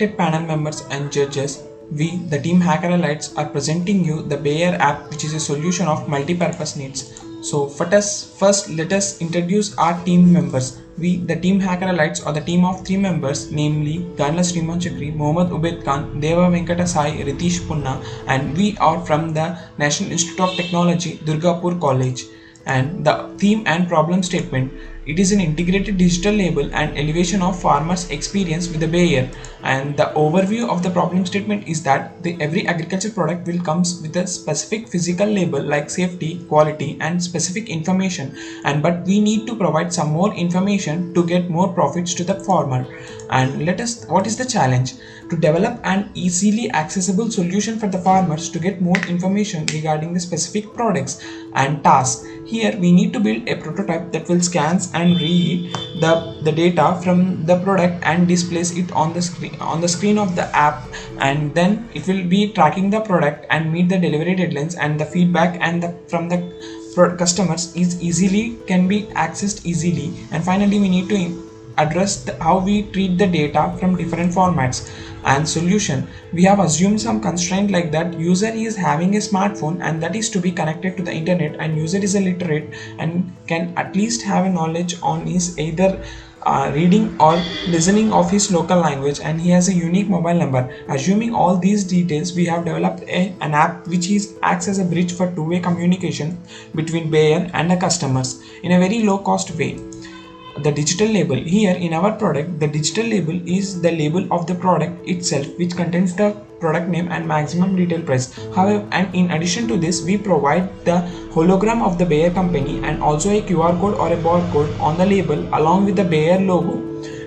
Respected panel members and judges, we, the Team Hacker Elites, are presenting you the Bayer app, which is a solution of multi-purpose needs. So, first, let us introduce our team members. We, the Team Hacker Elites, are the team of three members, namely Ganla Sriman Chakri, Mohammad Ubaid Khan, Deva Venkata Sai, Ritish Punna, and we are from the National Institute of Technology, Durgapur College. And the theme and problem statement, it is an integrated digital label and elevation of farmers experience with the Bayer. And the overview of the problem statement is that every agriculture product will comes with a specific physical label like safety, quality and specific information, and but we need to provide some more information to get more profits to the farmer. And what is the challenge? To develop an easily accessible solution for the farmers to get more information regarding the specific products and tasks. Here we need to build a prototype that will scan and read the data from the product and displays it on the screen of the app, and then it will be tracking the product and meet the delivery deadlines, and the feedback and from the customers is easily can be accessed easily. And finally we need to address how we treat the data from different formats. And solution, we have assumed some constraint like that user is having a smartphone and that is to be connected to the internet, and user is a literate and can at least have a knowledge on his either reading or listening of his local language, and he has a unique mobile number. Assuming all these details, we have developed an app which acts as a bridge for two-way communication between Bayer and the customers in a very low cost way. The digital label, here in our product, the digital label is the label of the product itself, which contains the product name and maximum retail price. However, and in addition to this, we provide the hologram of the Bayer company and also a QR code or a barcode on the label along with the Bayer logo.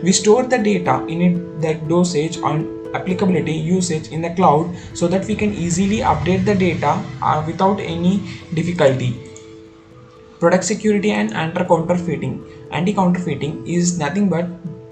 We store the data in it, the dosage on applicability usage in the cloud, so that we can easily update the data without any difficulty. Product security and anti-counterfeiting. Anti-counterfeiting is nothing but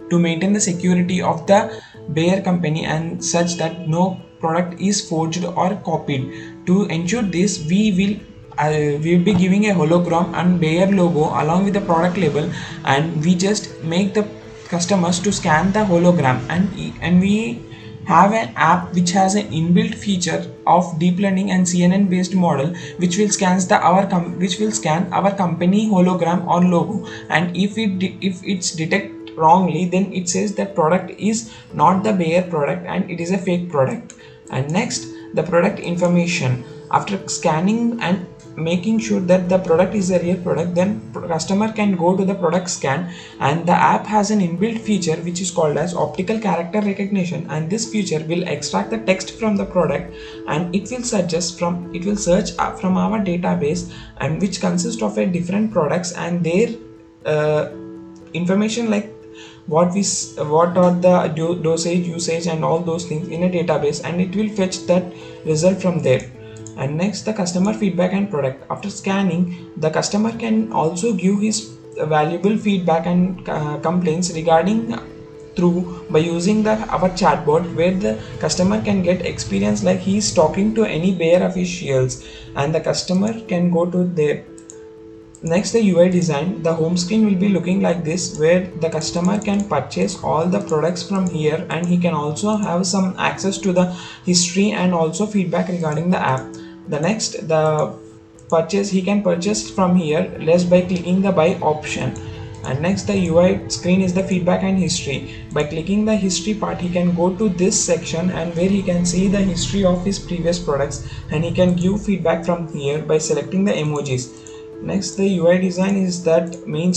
to maintain the security of the Bayer company and such that no product is forged or copied. To ensure this, we will be giving a hologram and Bayer logo along with the product label, and we just make the customers to scan the hologram, and we have an app which has an inbuilt feature of deep learning and CNN based model which will scan our company hologram or logo, and if it's detect wrongly, then it says that product is not the Bayer product and it is a fake product. And next, the product information. After scanning and making sure that the product is a real product, then customer can go to the product scan, and the app has an inbuilt feature which is called as optical character recognition, and this feature will extract the text from the product and it will search from our database, and which consists of a different products and their information like what are the dosage, usage and all those things in a database, and it will fetch that result from there. And next, the customer feedback and product. After scanning, the customer can also give his valuable feedback and complaints regarding through by using our chatbot, where the customer can get experience like he is talking to any Bayer officials, and the customer can go to there. Next, the UI design. The home screen will be looking like this, where the customer can purchase all the products from here, and he can also have some access to the history and also feedback regarding the app. The next, the purchase, he can purchase from here less by clicking the buy option. And next, the UI screen is the feedback and history. By clicking the history part, he can go to this section and where he can see the history of his previous products, and he can give feedback from here by selecting the emojis. Next, the UI design is that menu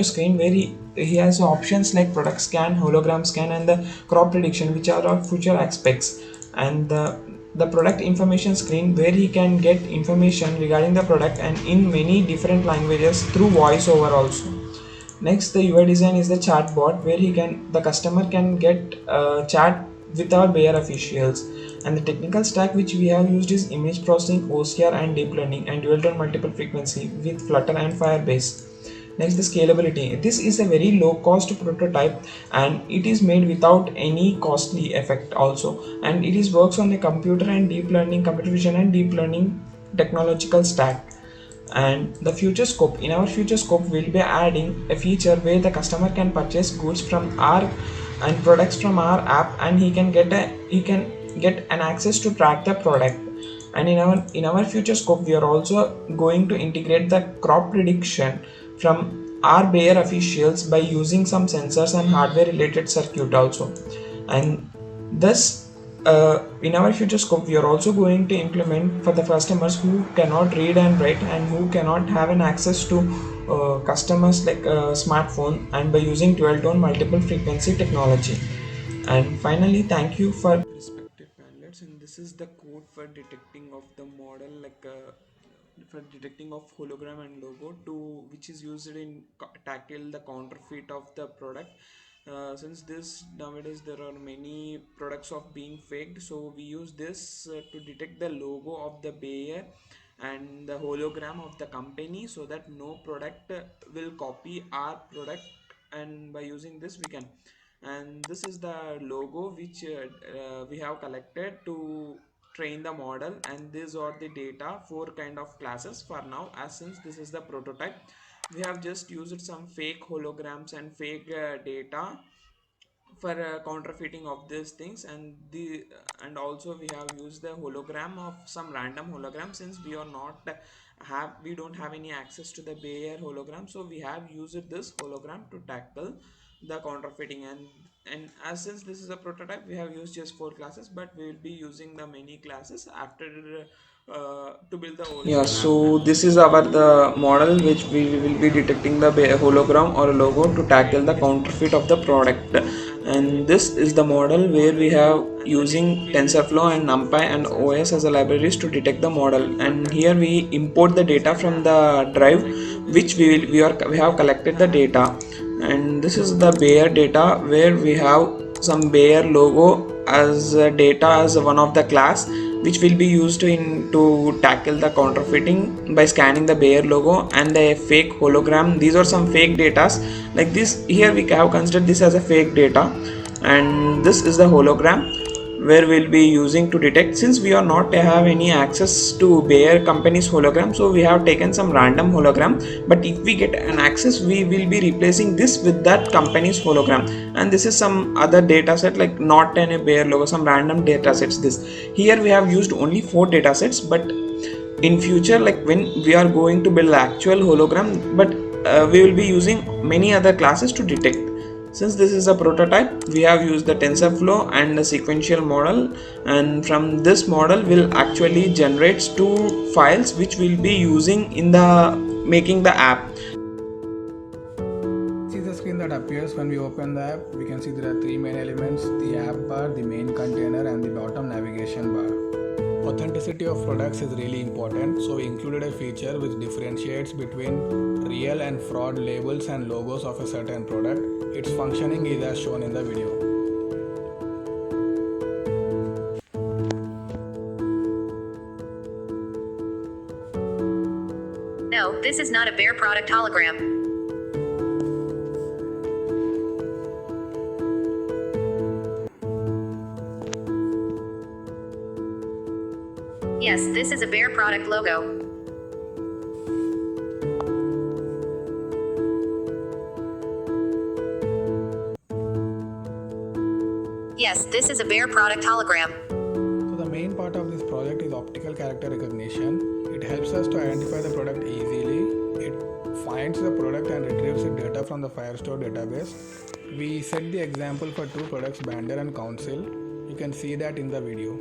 screen where he has options like product scan, hologram scan and the crop prediction, which are all future aspects. And the product information screen, where he can get information regarding the product and in many different languages through voiceover also. Next, the UI design is the chatbot, where the customer can get chat with our Bayer officials. And the technical stack which we have used is image processing, OCR and deep learning, and dual tone multiple frequency with Flutter and Firebase. Next, the scalability. This is a very low cost prototype and it is made without any costly effect also, and it works on a computer vision and deep learning technological stack. And the future scope, in our future scope we'll be adding a feature where the customer can purchase goods from our and products from our app, and he can get an access to track the product. And in our future scope, we are also going to integrate the crop prediction from our Bayer officials by using some sensors and hardware related circuit also. And thus, in our future scope, we are also going to implement for the customers who cannot read and write and who cannot have an access to customers like a smartphone, and by using dual tone multiple frequency technology. And finally, thank you for respected panelists. And this is the code for detecting of the model, like for detecting of hologram and logo, to which is used in tackle the counterfeit of the product. Since this nowadays there are many products of being faked, so we use this to detect the logo of the Bayer and the hologram of the company, so that no product will copy our product. And by using this we can, and this is the logo which we have collected to train the model. And these are the data, four kind of classes for now, as since this is the prototype. We have just used some fake holograms and fake data for counterfeiting of these things. And also we have used the hologram of some random hologram, since we are not we don't have any access to the Bayer hologram, so we have used this hologram to tackle the counterfeiting. And as since this is a prototype, we have used just four classes, but we will be using the many classes after to build the original. Yeah, so this is our the model which we will be detecting the hologram or logo to tackle the counterfeit of the product. And this is the model where we have using TensorFlow and NumPy and OS as a libraries to detect the model. And here we import the data from the drive which we have collected the data. And this is the Bayer data, where we have some Bayer logo as data as one of the class, which will be used to tackle the counterfeiting by scanning the Bayer logo and the fake hologram. These are some fake datas like this. Here we have considered this as a fake data, and this is the hologram where we'll be using to detect. Since we are not have any access to Bayer company's hologram, so we have taken some random hologram. But if we get an access, we will be replacing this with that company's hologram. And this is some other data set, like not any Bayer logo, some random data sets. This here we have used only 4 data sets, but in future, like when we are going to build actual hologram, but we will be using many other classes to detect. Since this is a prototype, we have used the TensorFlow and the sequential model, and from this model will actually generates 2 files which we'll be using in the making the app. This is the screen that appears when we open the app. We can see there are 3 main elements: the app bar, the main container, and the bottom navigation bar. Authenticity of products is really important, so we included a feature which differentiates between real and fraud labels and logos of a certain product. Its functioning is as shown in the video. No, this is not a Bayer product hologram. Yes, this is a Bayer product logo. Yes, this is a Bayer product hologram. So the main part of this project is optical character recognition. It helps us to identify the product easily. It finds the product and retrieves the data from the Firestore database. We set the example for 2 products, Bander and Council. You can see that in the video.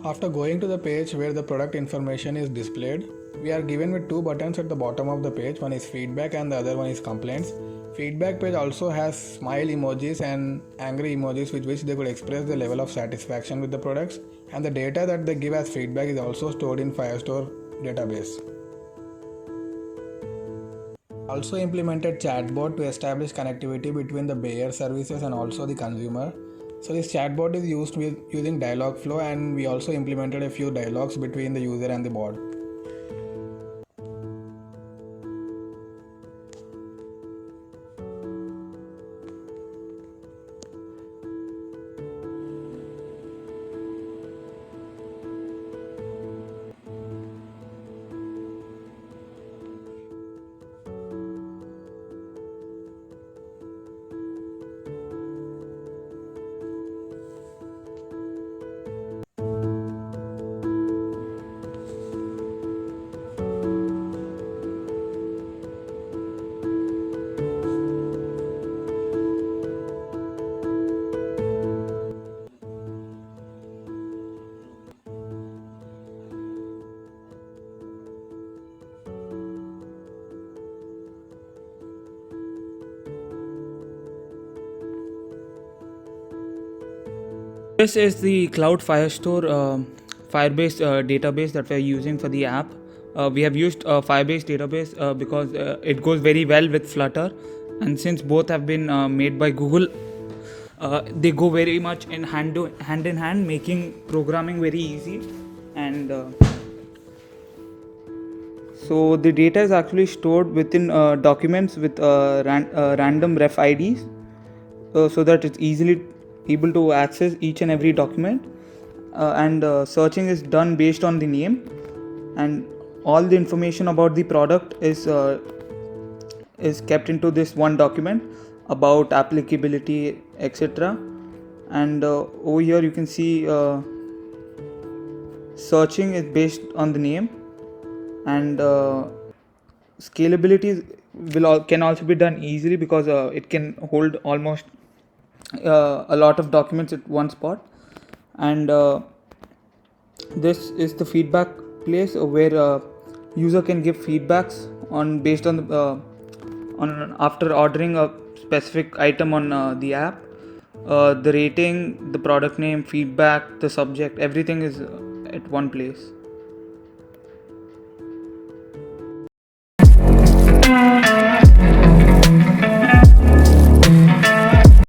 After going to the page where the product information is displayed, we are given with 2 buttons at the bottom of the page. One is feedback and the other one is complaints. Feedback page also has smile emojis and angry emojis with which they could express the level of satisfaction with the products, and the data that they give as feedback is also stored in Firestore database. Also implemented chatbot to establish connectivity between the Bayer services and also the consumer. So this chatbot is used with using dialog flow, and we also implemented a few dialogues between the user and the bot. This is the Cloud Firestore Firebase database that we're using for the app. We have used Firebase database because it goes very well with Flutter, and since both have been made by Google, they go very much in hand in hand, making programming very easy. And so the data is actually stored within documents with random ref IDs, so that it's easily able to access each and every document, and searching is done based on the name, and all the information about the product is kept into this one document about applicability, etc. And over here you can see searching is based on the name, and scalability can also be done easily because it can hold almost a lot of documents at one spot. And this is the feedback place where user can give feedbacks on based on the on after ordering a specific item on the app. The rating, the product name, feedback, the subject, everything is at one place.